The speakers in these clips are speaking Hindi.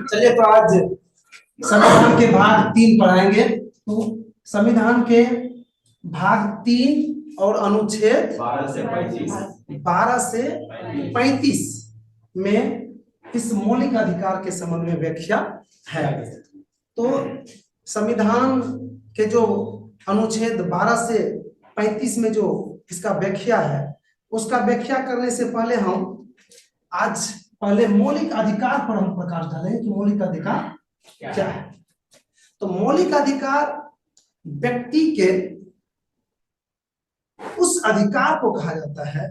चलिए तो आज संविधान के भाग 3 पढ़ाएंगे। तो संविधान के भाग 3 और अनुच्छेद 12 से 35 में इस मौलिक अधिकार के संबंध में व्याख्या है। तो संविधान के जो अनुच्छेद 12 से 35 में जो इसका व्याख्या है, उसका व्याख्या करने से पहले हम आज पहले मौलिक अधिकार पर हम प्रकाश डालेंगे कि मौलिक अधिकार क्या है। तो मौलिक अधिकार व्यक्ति के उस अधिकार को कहा जाता है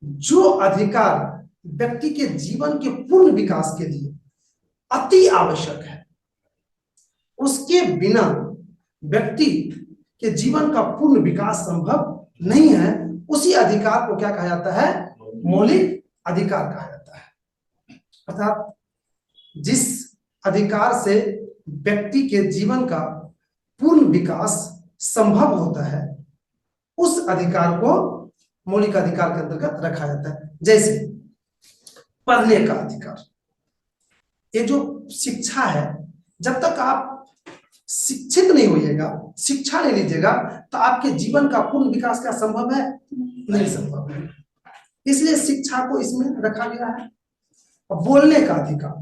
जो अधिकार व्यक्ति के जीवन के पूर्ण विकास के लिए अति आवश्यक है। उसके बिना व्यक्ति के जीवन का पूर्ण विकास संभव नहीं है। उसी अधिकार को क्या कहा जाता है? मौलिक अधिकार कहा जाता है। अर्थात जिस अधिकार से व्यक्ति के जीवन का पूर्ण विकास संभव होता है, उस अधिकार को मौलिक अधिकार के अंतर्गत रखा जाता है। जैसे पढ़ने का अधिकार, ये जो शिक्षा है, जब तक आप शिक्षित नहीं होइएगा, शिक्षा नहीं लीजिएगा, तो आपके जीवन का पूर्ण विकास क्या संभव है? नहीं संभव है। इसलिए शिक्षा को इसमें रखा गया है। बोलने का अधिकार,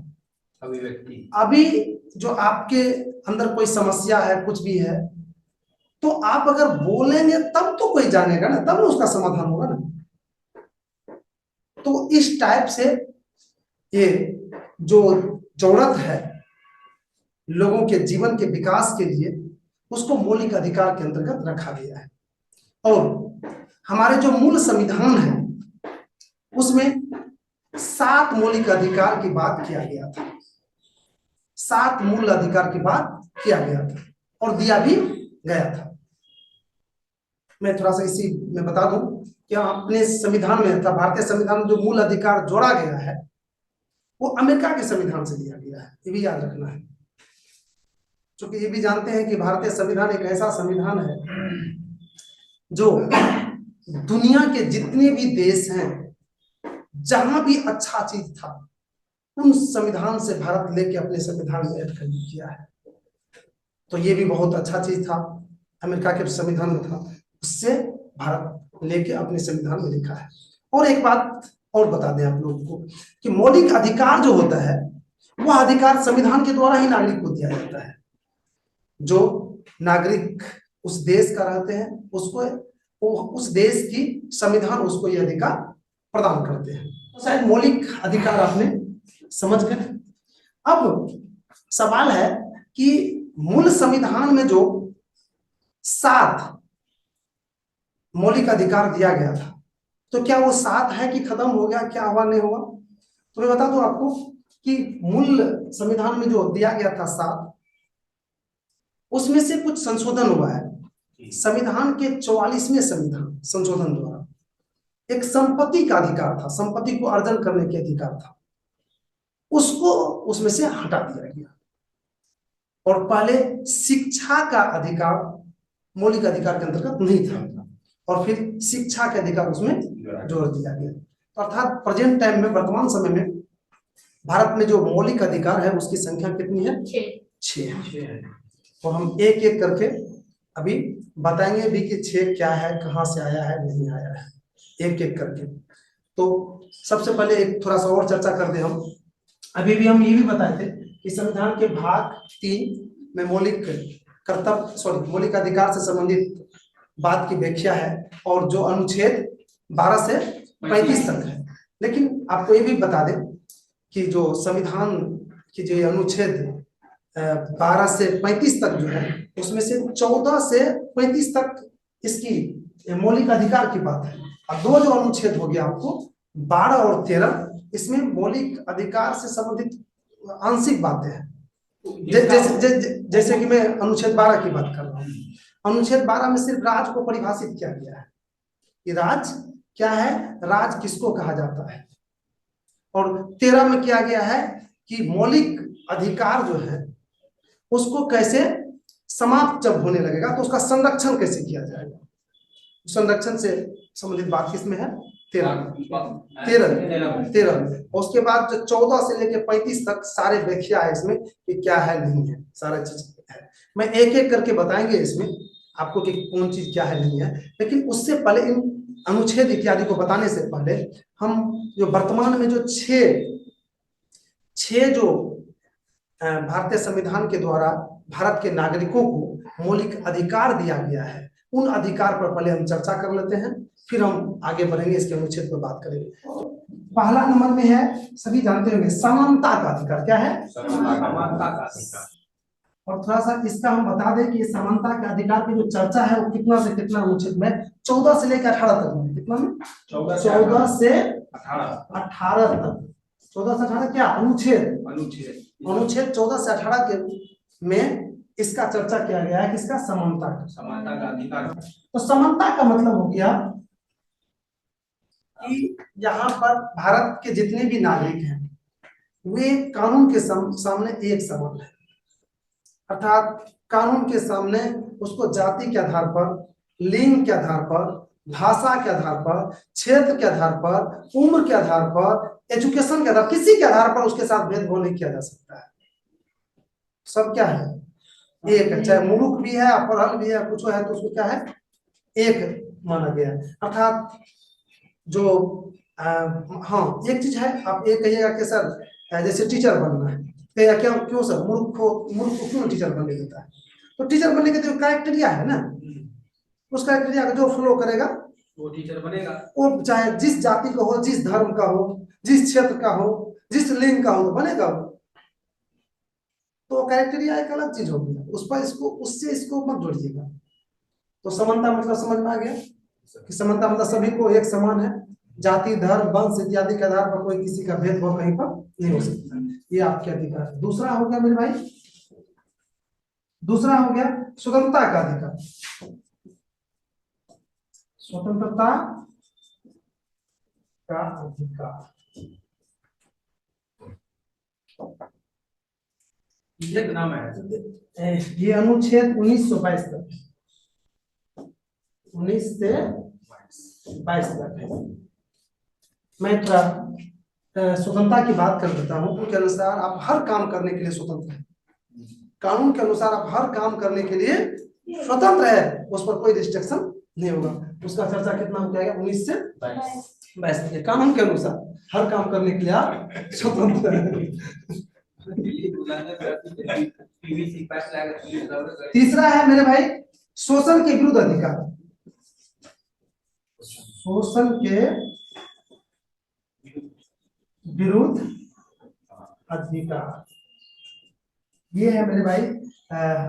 अभिव्यक्ति, अभी जो आपके अंदर कोई समस्या है, कुछ भी है, तो आप अगर बोलेंगे तब तो कोई जानेगा ना, तब उसका समाधान होगा ना। तो इस टाइप से ये जो जरूरत है लोगों के जीवन के विकास के लिए, उसको मौलिक अधिकार के अंतर्गत रखा गया है। और हमारे जो मूल संविधान है उसमें 7 मौलिक अधिकार की बात किया गया था। 7 मूल अधिकार की बात किया गया था और दिया भी गया था। मैं थोड़ा सा इसी में बता दूं कि अपने संविधान में था, भारतीय संविधान में जो मूल अधिकार जोड़ा गया है वो अमेरिका के संविधान से लिया गया है। ये भी याद रखना है, क्योंकि ये भी जानते हैं कि भारतीय संविधान एक ऐसा संविधान है जो दुनिया के जितने भी देश हैं, जहां भी अच्छा चीज था, उन संविधान से भारत लेके अपने संविधान में ऐड कर किया है। तो ये भी बहुत अच्छा चीज था, अमेरिका के संविधान में था, उससे भारत लेके अपने संविधान में लिखा है। और एक बात और बता दें आप लोगों को कि मौलिक अधिकार जो होता है, वह अधिकार संविधान के द्वारा ही नागरिक को दिया जाता है। जो नागरिक उस देश का रहते हैं, उसको उस देश की संविधान उसको ये अधिकार प्रदान करते हैं। तो शायद मौलिक अधिकार आपने समझ गए। अब सवाल है कि मूल संविधान में जो 7 मौलिक अधिकार दिया गया था, तो क्या वो 7 है कि खत्म हो गया, क्या हुआ नहीं हुआ? तो मैं बता दूं आपको कि मूल संविधान में जो दिया गया था 7, उसमें से कुछ संशोधन हुआ है। संविधान के 44वें संविधान संशोधन द्वारा एक संपत्ति का अधिकार था, संपत्ति को अर्जन करने के अधिकार था, उसको उसमें से हटा दिया गया। और पहले शिक्षा का अधिकार मौलिक अधिकार के अंतर्गत नहीं था, और फिर शिक्षा के अधिकार उसमें जोड़ दिया गया। तो अर्थात प्रेजेंट टाइम में, वर्तमान समय में भारत में जो मौलिक अधिकार है उसकी संख्या कितनी है? 6। और हम एक एक करके अभी बताएंगे भी कि 6 क्या है, कहां से आया है, नहीं आया है, एक एक करके। तो सबसे पहले एक थोड़ा सा और चर्चा कर दे हम। अभी भी हम ये भी बताए थे कि संविधान के भाग 3 में मौलिक मौलिक अधिकार से संबंधित बात की व्याख्या है, और जो अनुच्छेद 12 से 35 तक है। लेकिन आपको ये भी बता दें कि जो संविधान की जो अनुच्छेद 12 से 35 तक जो है, उसमें से 14 से 35 तक इसकी मौलिक अधिकार की बात है। अब 2 जो अनुच्छेद हो गया आपको, 12 और 13, इसमें मौलिक अधिकार से संबंधित आंशिक बातें हैं। जैसे कि मैं अनुच्छेद 12 की बात कर रहा हूँ। अनुच्छेद 12 में सिर्फ राज को परिभाषित किया गया है कि राज क्या है, राज किसको कहा जाता है। और 13 में किया गया है कि मौलिक अधिकार जो है उसको कैसे समाप्त जब होने लगेगा तो उसका संरक्षण कैसे किया जाएगा। संरक्षण से संबंधित बात किसमें है? 13 उसके बाद जो 14 से लेके 35 तक सारे व्याख्या है इसमें कि क्या है नहीं है, सारा चीज है। मैं एक एक करके बताएंगे इसमें आपको कि कौन चीज क्या है नहीं है, लेकिन उससे पहले इन अनुच्छेद इत्यादि को बताने से पहले हम जो वर्तमान में जो छह जो भारतीय संविधान के द्वारा भारत के नागरिकों को मौलिक अधिकार दिया गया है, उन अधिकार पर पहले हम चर्चा कर लेते हैं, फिर हम आगे बढ़ेंगे, इसके अनुच्छेद पर बात करेंगे। पहला नंबर में है, सभी जानते होंगे, समानता का अधिकार। क्या है? समानता का अधिकार। और थोड़ा सा इसका हम बता दें कि समानता के अधिकार की जो चर्चा है वो कितना से कितना अनुच्छेद में, 14 से लेकर 18 तक में। कितना में? 14 से 18 तक। 14 से 18 क्या? अनुच्छेद 14 से 18 के में इसका चर्चा किया गया है। किसका? समानता का अधिकार। तो समानता का मतलब हो गया कि यहाँ पर भारत के जितने भी नागरिक हैं वे कानून के सामने एक समान है, अर्थात कानून के सामने उसको जाति के आधार पर, लिंग के आधार पर, भाषा के आधार पर, क्षेत्र के आधार पर, उम्र के आधार पर, एजुकेशन के आधार, किसी के आधार पर उसके साथ भेदभाव नहीं किया जा सकता है। सब क्या है? एक है। चाहे मूर्ख भी है, अपराध भी है, कुछ है, तो उसको क्या है? एक माना गया है। अर्थात जो हाँ एक चीज है, आप ये कहिएगा कि सर जैसे टीचर बनना है, क्या क्यों सर मूर्ख को क्यों टीचर बनने देता है? तो टीचर बनने के जो क्राइटेरिया है ना, उस क्राइटेरिया का जो फॉलो करेगा वो टीचर बनेगा। वो चाहे जिस जाति का हो, जिस धर्म का हो, जिस क्षेत्र का हो, जिस लिंग का हो, तो बनेगा वो। तो क्राइटेरिया एक अलग चीज होगी, उस पर उससे इसको मत जोड़िएगा। तो समानता मतलब समझ में आ गया कि समानता मतलब सभी को एक समान है, जाति, धर्म, वंश इत्यादि के आधार पर कोई किसी का भेदभाव कहीं पर नहीं हो सकता। ये आपके अधिकार है। दूसरा हो गया मेरे भाई, दूसरा हो गया स्वतंत्रता का अधिकार। स्वतंत्रता का अधिकार ये नाम है, ये अनुच्छेद 1922 तक, 19 से 22 तक है। मैं थोड़ा स्वतंत्रता की बात कर देता हूँ। उनके अनुसार आप हर काम करने के लिए स्वतंत्र है, कानून के अनुसार आप हर काम करने के लिए स्वतंत्र है, उस पर कोई रिस्ट्रिक्शन नहीं होगा। उसका चर्चा कितना हो जाएगा? 19 से 22। कानून के अनुसार हर काम करने के लिए आप स्वतंत्र है। तीसरा है मेरे भाई शोषण के विरुद्ध अधिकार। शोषण के विरुद्ध अधिकार, ये है मेरे भाई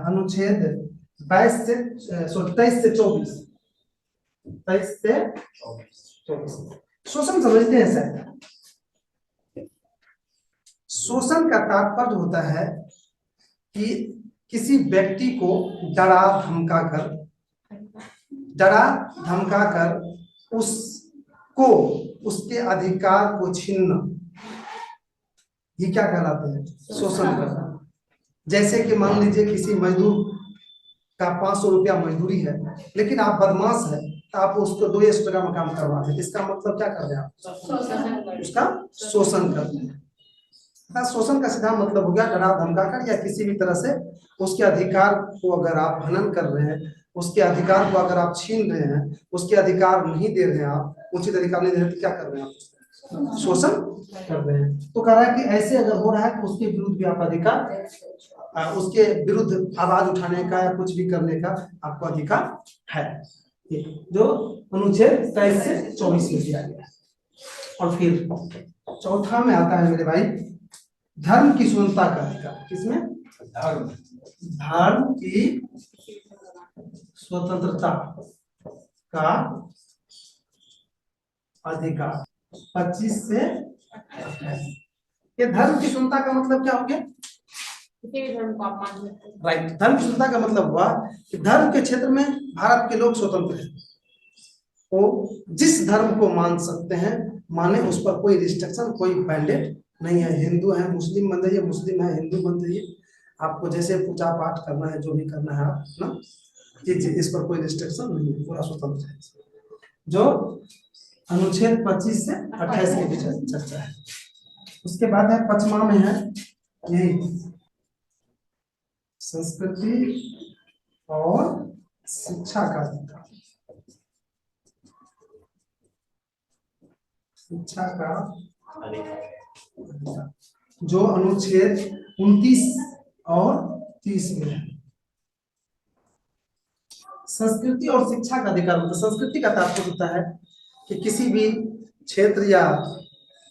अनुच्छेद 22 से 23 से 24, 23 से 24। शोषण समझते हैं सर? शोषण का तात्पर्य होता है कि किसी व्यक्ति को डरा धमका कर उसको उसके अधिकार को छीनना, ये क्या कहलाते हैं? शोषण करना। जैसे कि मान लीजिए किसी मजदूर का 500 रुपया मजदूरी है, लेकिन आप बदमाश है तो आप उसको 2 एक्स्ट्रा में काम करवाते हैं, इसका मतलब क्या कर रहे हैं आप? उसका शोषण करते हैं। शोषण का सीधा मतलब हो गया डरा धमका कर या किसी भी तरह से उसके अधिकार को अगर आप हनन कर रहे हैं, उसके अधिकार को अगर आप छीन रहे हैं, उसके अधिकार नहीं दे रहे हैं, आप उचित अधिकार नहीं दे रहे, तो क्या कर रहे हैं आप? शोषण कर रहे हैं। तो कह रहा है कि ऐसे अगर हो रहा है तो उसके विरुद्ध भी आप अधिकार, उसके विरुद्ध आवाज उठाने का या कुछ भी करने का आपको अधिकार है, जो अनुच्छेद 23 से 24 में दिया गया है। और फिर चौथा में आता है मेरे भाई धर्म की स्वतंत्रता का अधिकार। किसमें? धर्म की स्वतंत्रता का अधिकार 25 से 28। ये धर्म की स्वतंत्रता का मतलब क्या हो गया? राइट। धर्म की स्वतंत्रता का मतलब हुआ कि धर्म के क्षेत्र में भारत के लोग स्वतंत्र हैं, वो जिस धर्म को मान सकते हैं माने, उस पर कोई रिस्ट्रिक्शन, कोई बैंडेड नहीं है। हिंदू है मुस्लिम बन जाइए, मुस्लिम है हिंदू बन जाइए, आपको जैसे पूजा पाठ करना है, जो भी करना है आप ना, इस पर कोई रिस्ट्रिक्शन नहीं है, पूरा स्वतंत्र है। जो अनुच्छेद 25 से 28 के बीच चर्चा है। उसके बाद है 5वां में है यही संस्कृति और शिक्षा का अधिकार। शिक्षा का अधिकार जो अनुच्छेद 29 और 30 में है। संस्कृति और शिक्षा का अधिकार होता है। संस्कृति का तात्पर्य होता है कि किसी भी क्षेत्र या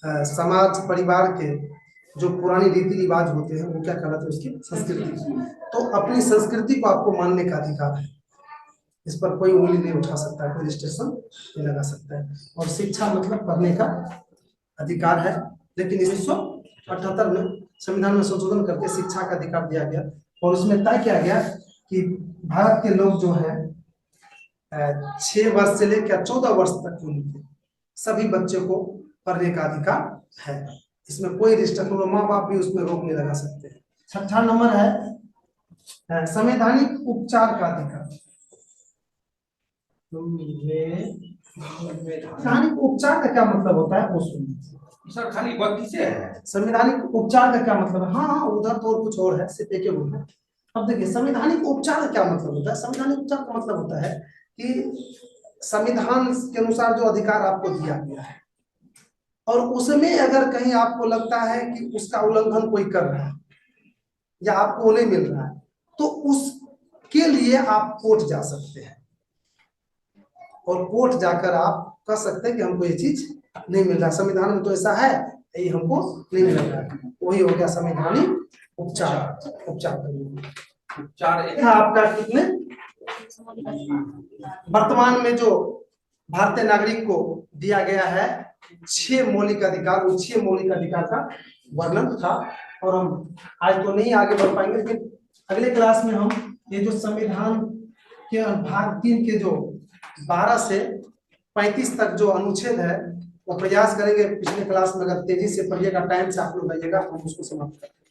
समाज परिवार के जो पुरानी रीति रिवाज होते हैं वो क्या कहलाते हैं, उसकी संस्कृति। तो अपनी संस्कृति को आपको मानने का अधिकार है, इस पर कोई उंगली नहीं उठा सकता है, कोई रिस्ट्रिक्शन नहीं लगा सकता है। और शिक्षा मतलब पढ़ने का अधिकार है। लेकिन 1978 में संविधान में संशोधन करके शिक्षा का अधिकार दिया गया और उसमें तय किया गया कि भारत के लोग जो है 6 वर्ष से लेकर 14 वर्ष तक के सभी बच्चे को पढ़ने का अधिकार है। इसमें कोई रिस्ट्रिक्शन, माँ बाप भी उसमें रोक नहीं लगा सकते हैं। 6ठा नंबर है संवैधानिक उपचार का अधिकार। संवैधानिक उपचार का क्या मतलब होता है वो सुनिए सर। खाली वक्त से है संवैधानिक उपचार का क्या मतलब है? हाँ, उधर तो और कुछ और है, सिर्फ एक बोल है। अब देखिए संवैधानिक उपचार का क्या मतलब होता है। संवैधानिक उपचार का मतलब होता है कि संविधान के अनुसार जो अधिकार आपको दिया गया है और उसमें अगर कहीं आपको लगता है कि उसका उल्लंघन कोई कर रहा है या आपको नहीं मिल रहा है तो उसके लिए आप कोर्ट जा सकते हैं और कोर्ट जाकर आप कह सकते हैं कि हमको ये चीज नहीं मिल रहा, संविधान में तो ऐसा है, ये हमको नहीं मिल रहा है। वही हो गया संवैधानिक उपचार। उपचार आपका कितने वर्तमान में जो भारतीय नागरिक को दिया गया है 6 मौलिक अधिकार, वो 6 मौलिक अधिकार का वर्णन था। और हम आज तो नहीं आगे बढ़ पाएंगे, लेकिन अगले क्लास में हम ये जो संविधान के भाग 3 के जो 12 से 35 तक जो अनुच्छेद है वो प्रयास करेंगे। पिछले क्लास में अगर तेजी से पढ़िएगा, टाइम से आप लोग आइएगा, हम उसको समाप्त करेंगे।